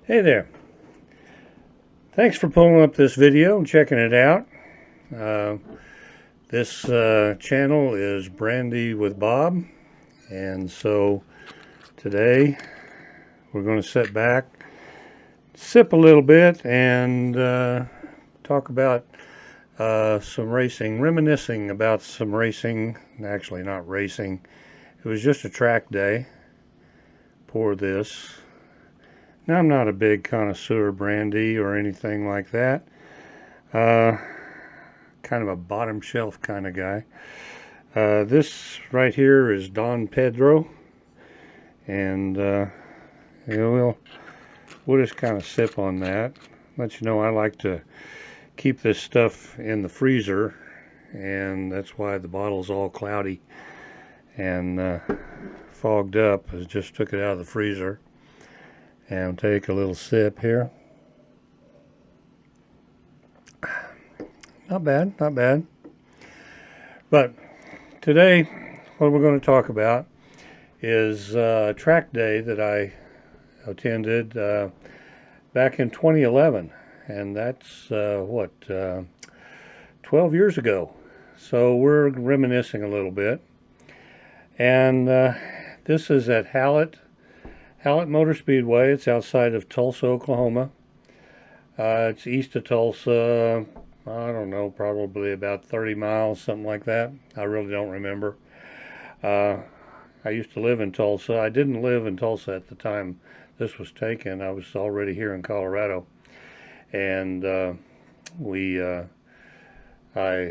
Hey there. Thanks for pulling up this video and checking it out. Uh, this channel is Brandy with Bob, and so today we're going to sit back, sip a little bit, and talk about some racing, reminiscing about some racing. Actually, not racing. It was just a track day for this. Now, I'm not a big connoisseur of brandy or anything like that. Kind of a bottom shelf kind of guy. This right here is Don Pedro, and we'll just kind of sip on that. Let you know I like to keep this stuff in the freezer, and that's why the bottle's all cloudy and fogged up. I just took it out of the freezer. And take a little sip here. Not bad, not bad. But today, what we're going to talk about is a track day that I attended back in 2011. And that's, 12 years ago. So we're reminiscing a little bit. And this is at Hallett Motor Speedway. It's outside of Tulsa, Oklahoma. It's east of Tulsa, I don't know, probably about 30 miles, something like that. I really don't remember. I used to live in Tulsa. I didn't live in Tulsa at the time this was taken. I was already here in Colorado. And I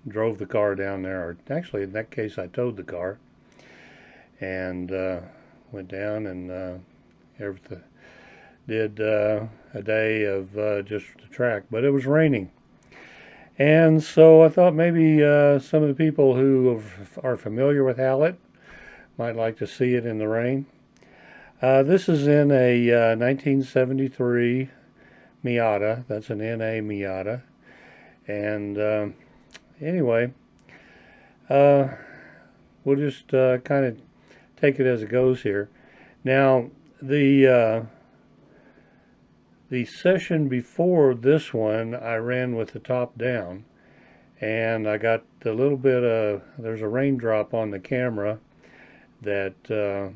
drove the car down there. Or actually, in that case, I towed the car. And went down and everything. Did a day of just the track, but it was raining. And so I thought maybe some of the people who are familiar with Hallett might like to see it in the rain. This is in a 1973 Miata. That's an NA Miata. And anyway, we'll just kind of take it as it goes here. Now, the session before this one, I ran with the top down, and I got a little bit of, there's a raindrop on the camera that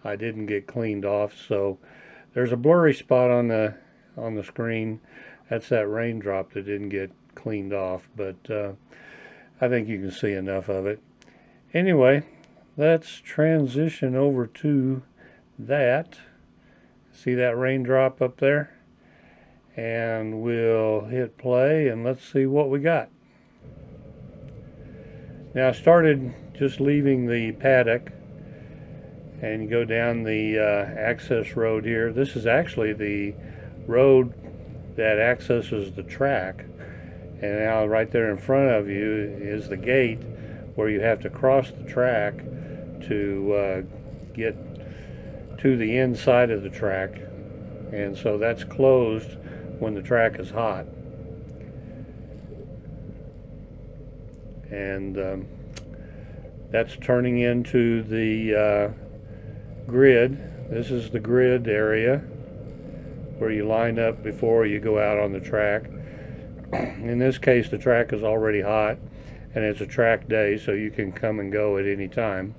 I didn't get cleaned off, so there's a blurry spot on the screen. That's that raindrop that didn't get cleaned off, but I think you can see enough of it. Anyway, let's transition over to that. See that raindrop up there? And we'll hit play and let's see what we got. Now I started just leaving the paddock and you go down the access road here. This is actually the road that accesses the track. And now right there in front of you is the gate where you have to cross the track to get to the inside of the track, and so that's closed when the track is hot. And that's turning into the grid. This is the grid area where you line up before you go out on the track. In this case, the track is already hot, and it's a track day, so you can come and go at any time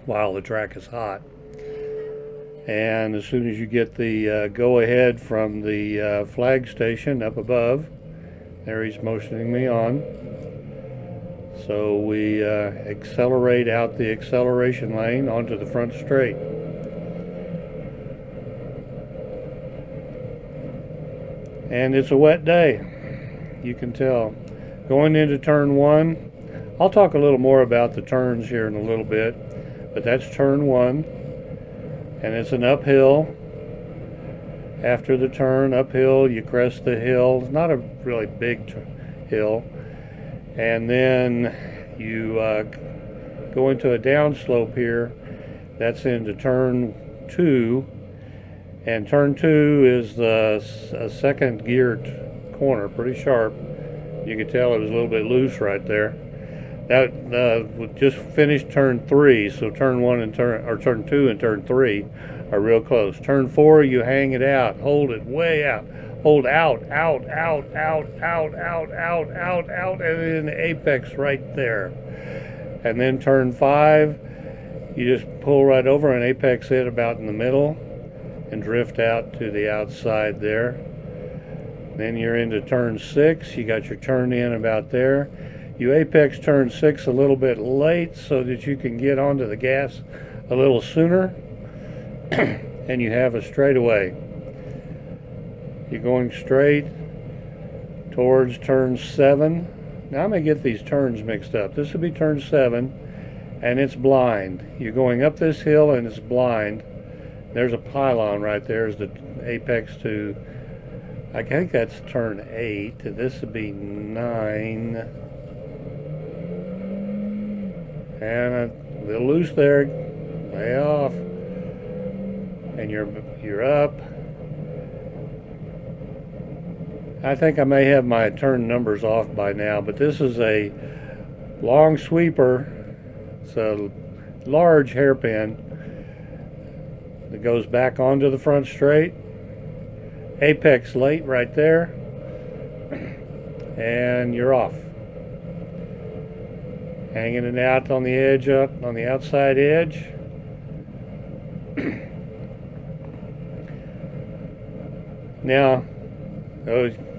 while the track is hot. And as soon as you get the go-ahead from the flag station up above, there he's motioning me on. So we accelerate out the acceleration lane onto the front straight. And it's a wet day, you can tell. Going into turn one, I'll talk a little more about the turns here in a little bit. But that's turn one, and it's an uphill. After the turn, uphill, you crest the hill. It's not a really big hill. And then you go into a downslope here. That's into turn two. And turn two is a second geared corner, pretty sharp. You can tell it was a little bit loose right there. That just finished turn three, so turn two and turn three are real close. Turn 4, you hang it out. Hold it way out. Hold out, out, out, out, out, out, out, out, out, and then the apex right there. And then turn 5, you just pull right over and apex it about in the middle and drift out to the outside there. Then you're into turn 6, you got your turn in about there. You apex turn 6 a little bit late so that you can get onto the gas a little sooner, and you have a straightaway. You're going straight towards turn 7. Now I'm going to get these turns mixed up. This would be turn 7, and it's blind. You're going up this hill and it's blind. There's a pylon right there is the apex to, I think that's turn 8. This would be 9. And a little loose there, way off. And you're up. I think I may have my turn numbers off by now, but this is a long sweeper. It's a large hairpin that goes back onto the front straight. Apex late right there. And you're off. Hanging it out on the edge, up on the outside edge. Now,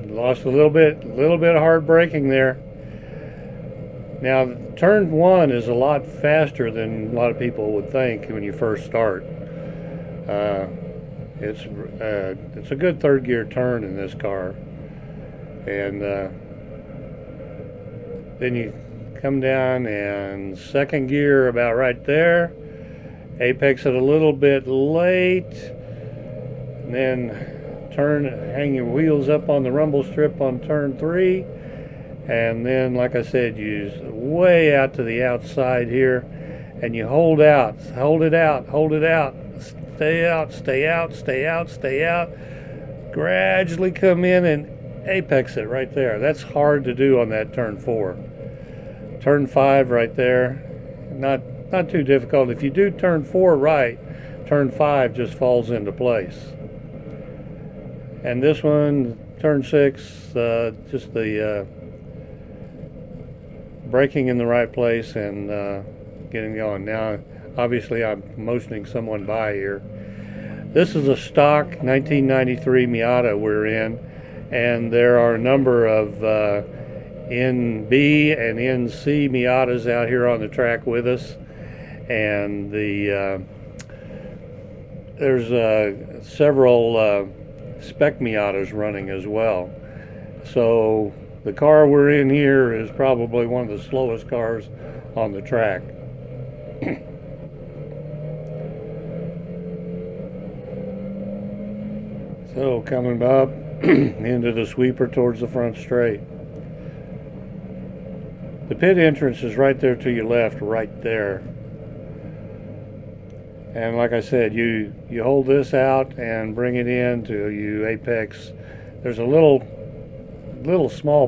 lost a little bit of hard braking there. Now, turn 1 is a lot faster than a lot of people would think when you first start. It's a good third gear turn in this car, and then you come down and second gear about right there. Apex it a little bit late, and then hang your wheels up on the rumble strip on turn 3, and then, like I said, you way out to the outside here, and you hold out, hold it out, hold it out, stay out, stay out, stay out, stay out, gradually come in and apex it right there. That's hard to do on that turn 4. Turn 5 right there, not too difficult. If you do turn 4 right, turn 5 just falls into place. And this one, turn 6, just the braking in the right place and getting going. Now, obviously, I'm motioning someone by here. This is a stock 1993 Miata we're in, and there are a number of NB and NC Miatas out here on the track with us, and there's several spec Miatas running as well. So the car we're in here is probably one of the slowest cars on the track. So coming up into the sweeper towards the front straight. The pit entrance is right there to your left, right there. And like I said, you hold this out and bring it in till you apex. There's a little small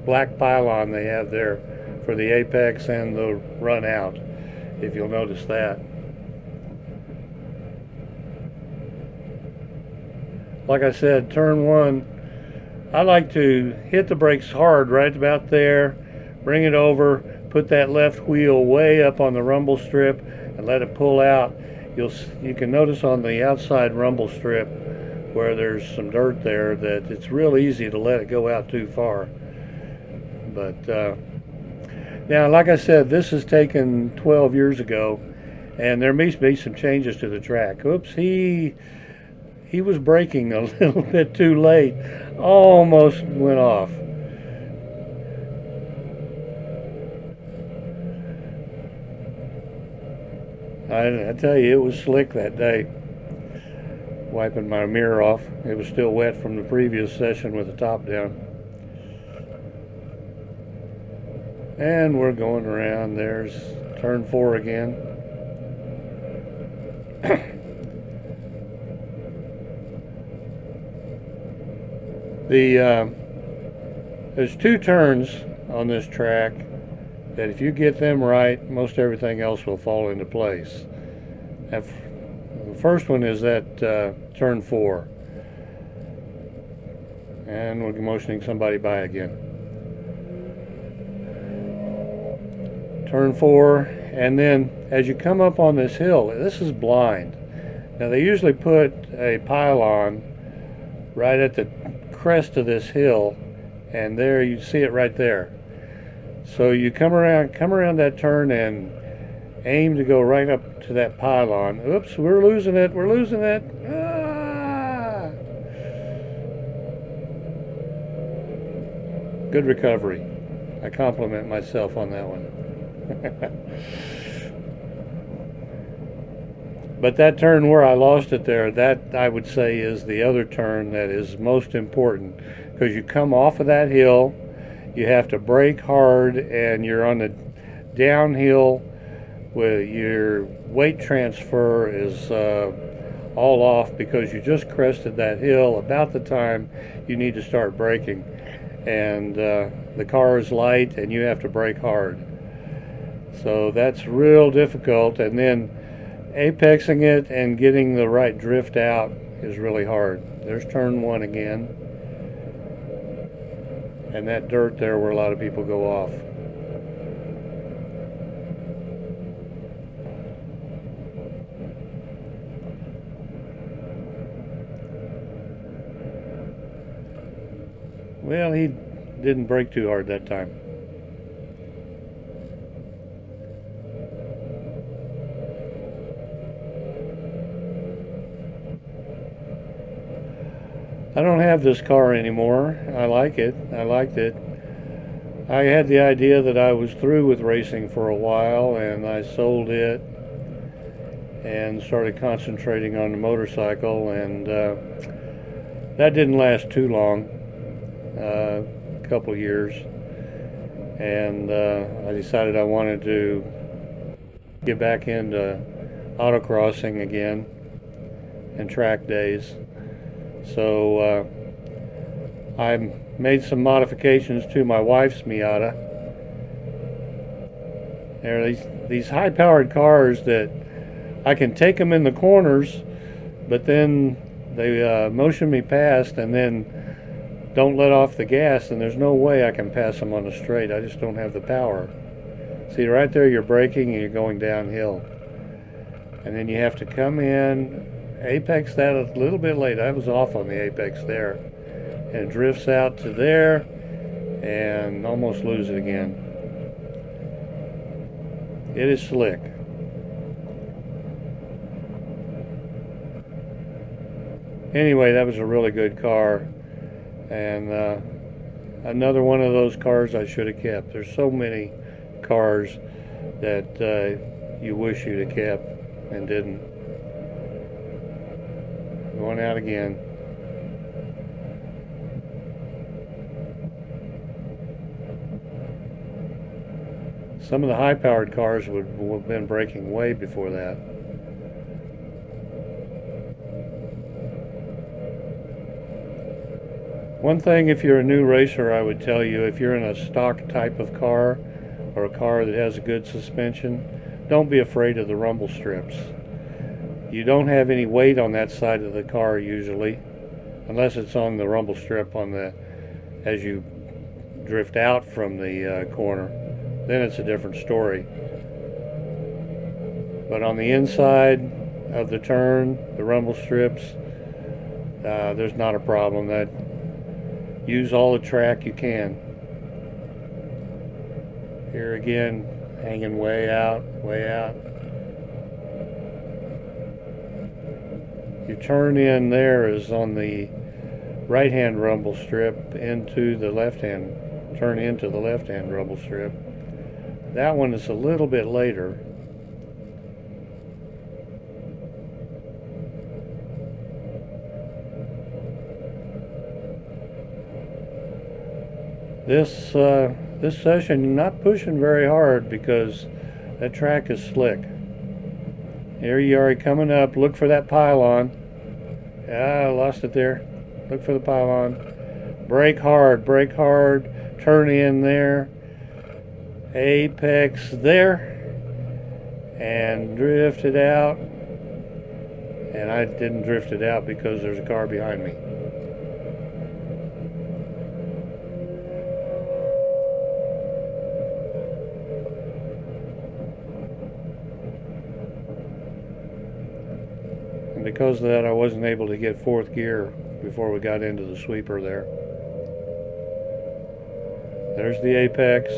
black pylon they have there for the apex and the run out, if you'll notice that. Like I said, turn 1, I like to hit the brakes hard right about there, bring it over, put that left wheel way up on the rumble strip and let it pull out. You can notice on the outside rumble strip where there's some dirt there that it's real easy to let it go out too far. But now, like I said, this is taken 12 years ago, and there may be some changes to the track. Oops, he was braking a little bit too late, almost went off. I tell you, it was slick that day. Wiping my mirror off. It was still wet from the previous session with the top down. And we're going around. There's turn 4 again. There's 2 turns on this track that if you get them right, most everything else will fall into place. The first one is at turn 4. And we're motioning somebody by again. Turn 4, and then as you come up on this hill, this is blind. Now they usually put a pylon right at the crest of this hill, and there you see it right there. So you come around that turn and aim to go right up to that pylon. Oops, we're losing it. Ah! Good recovery. I compliment myself on that one. But that turn where I lost it there, that I would say is the other turn that is most important, because you come off of that hill, you have to brake hard, and you're on the downhill with your weight transfer is all off because you just crested that hill about the time you need to start braking, and the car is light and you have to brake hard. So that's real difficult, and then apexing it and getting the right drift out is really hard. There's turn 1 again, and that dirt there where a lot of people go off. Well, he didn't brake too hard that time. I don't have this car anymore. I like it. I liked it. I had the idea that I was through with racing for a while, and I sold it and started concentrating on the motorcycle, and that didn't last too long, a couple years, and I decided I wanted to get back into autocrossing again and track days. So I made some modifications to my wife's Miata. There are these high-powered cars that I can take them in the corners, but then they motion me past and then don't let off the gas, and there's no way I can pass them on the straight. I just don't have the power. See, right there you're braking and you're going downhill. And then you have to come in, apex that a little bit late. I was off on the apex there, and it drifts out to there and almost lose it again. It is slick. Anyway, that was a really good car, and another one of those cars I should have kept. There's so many cars that you wish you'd have kept and didn't. Going out again. Some of the high-powered cars would have been braking way before that. One thing, if you're a new racer, I would tell you, if you're in a stock type of car or a car that has a good suspension, don't be afraid of the rumble strips. You don't have any weight on that side of the car usually, unless it's on the rumble strip on the as you drift out from the corner. Then it's a different story. But on the inside of the turn, the rumble strips, there's not a problem. That use all the track you can. Here again, hanging way out, way out. Your turn in there is on the right-hand rumble strip into the left-hand, turn into the left-hand rumble strip. That one is a little bit later. This session, you're not pushing very hard because that track is slick. Here you are coming up. Look for that pylon. I lost it there. Look for the pylon. Brake hard, turn in there. Apex there. And drift it out. and I didn't drift it out because there's a car behind me. And because of that, I wasn't able to get fourth gear before we got into the sweeper there. There's the apex.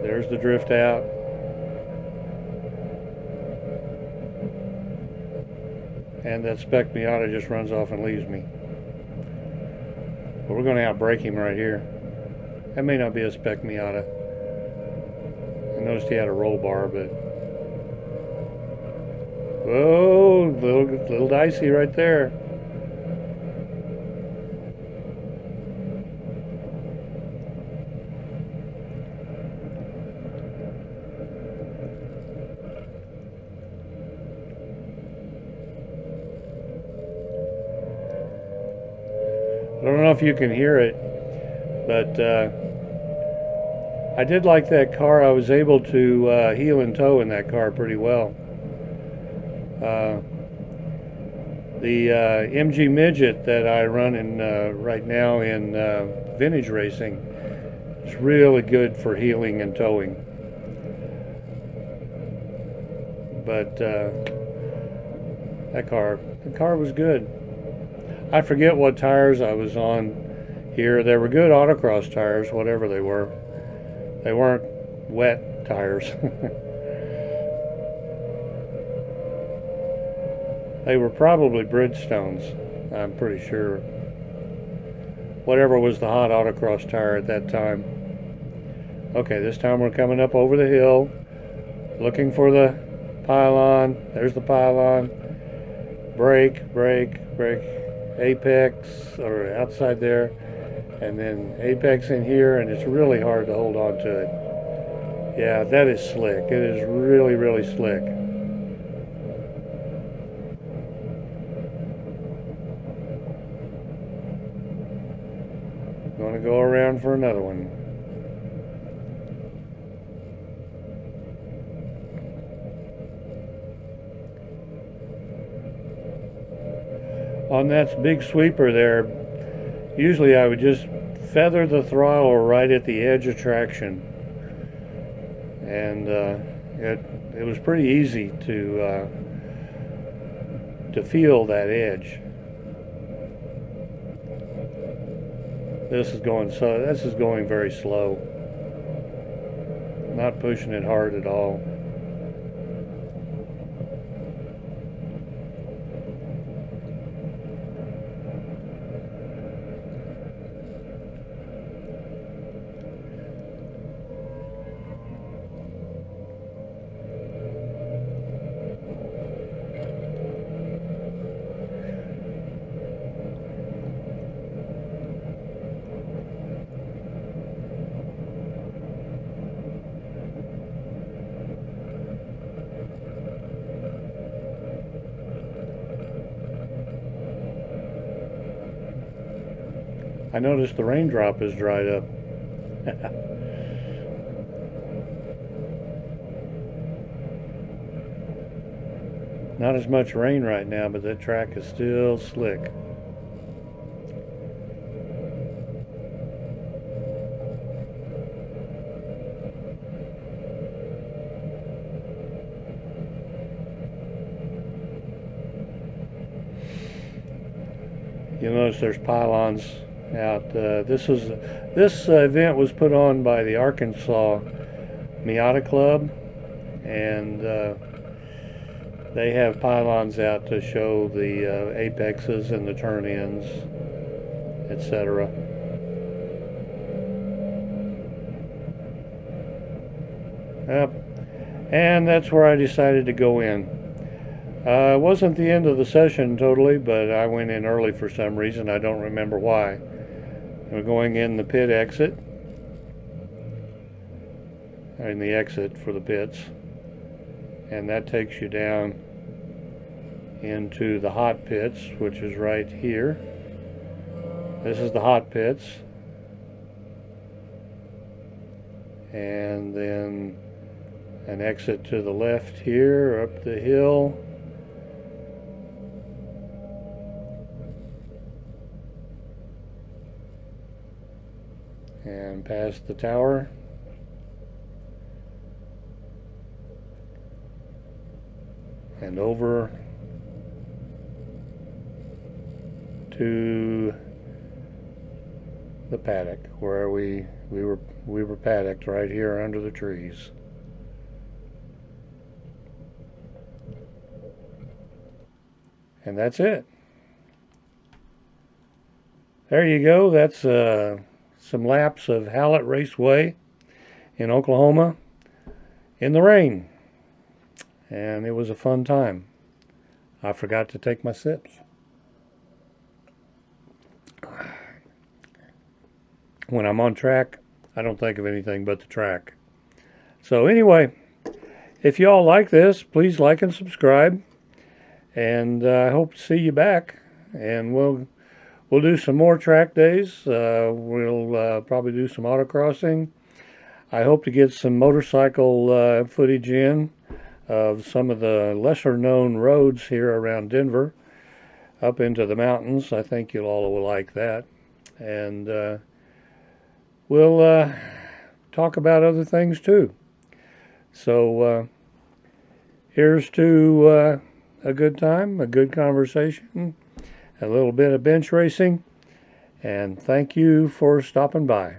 There's the drift out. And that spec Miata just runs off and leaves me. But we're going to outbrake him right here. That may not be a spec Miata. I noticed he had a roll bar, but... Whoa, little dicey right there. I don't know if you can hear it, but I did like that car. I was able to heel and toe in that car pretty well. The MG Midget that I run in right now in vintage racing is really good for heeling and towing. But the car was good. I forget what tires I was on here. They were good autocross tires, whatever they were. They weren't wet tires. They were probably Bridgestones, I'm pretty sure. Whatever was the hot autocross tire at that time. Okay, this time we're coming up over the hill, looking for the pylon. There's the pylon. Brake, brake, brake. Apex, or outside there. And then apex in here, and it's really hard to hold on to it. Yeah, that is slick. It is really, really slick. Going to go around for another one. On that big sweeper there, usually I would just feather the throttle right at the edge of traction, and it was pretty easy to feel that edge. This is going very slow, not pushing it hard at all. I noticed the raindrop has dried up. Not as much rain right now, but that track is still slick. You'll notice there's pylons out. This event was put on by the Arkansas Miata Club, and they have pylons out to show the apexes and the turn-ins, etc. Yep. And that's where I decided to go in. It wasn't the end of the session totally, but I went in early for some reason. I don't remember why. We're going in the pit exit, in the exit for the pits, and that takes you down into the hot pits, which is right here. This is the hot pits, and then an exit to the left here, up the hill, and past the tower. And over to the paddock where we were paddocked right here under the trees. And that's it. There you go. That's some laps of Hallett Raceway in Oklahoma in the rain. And it was a fun time. I forgot to take my sips. When I'm on track, I don't think of anything but the track. So anyway, if you all like this, please like and subscribe. And I hope to see you back. And we'll do some more track days. We'll probably do some autocrossing. I hope to get some motorcycle footage in of some of the lesser known roads here around Denver up into the mountains. I think you all will like that. And we'll talk about other things too. So here's to a good time, a good conversation, a little bit of bench racing, and thank you for stopping by.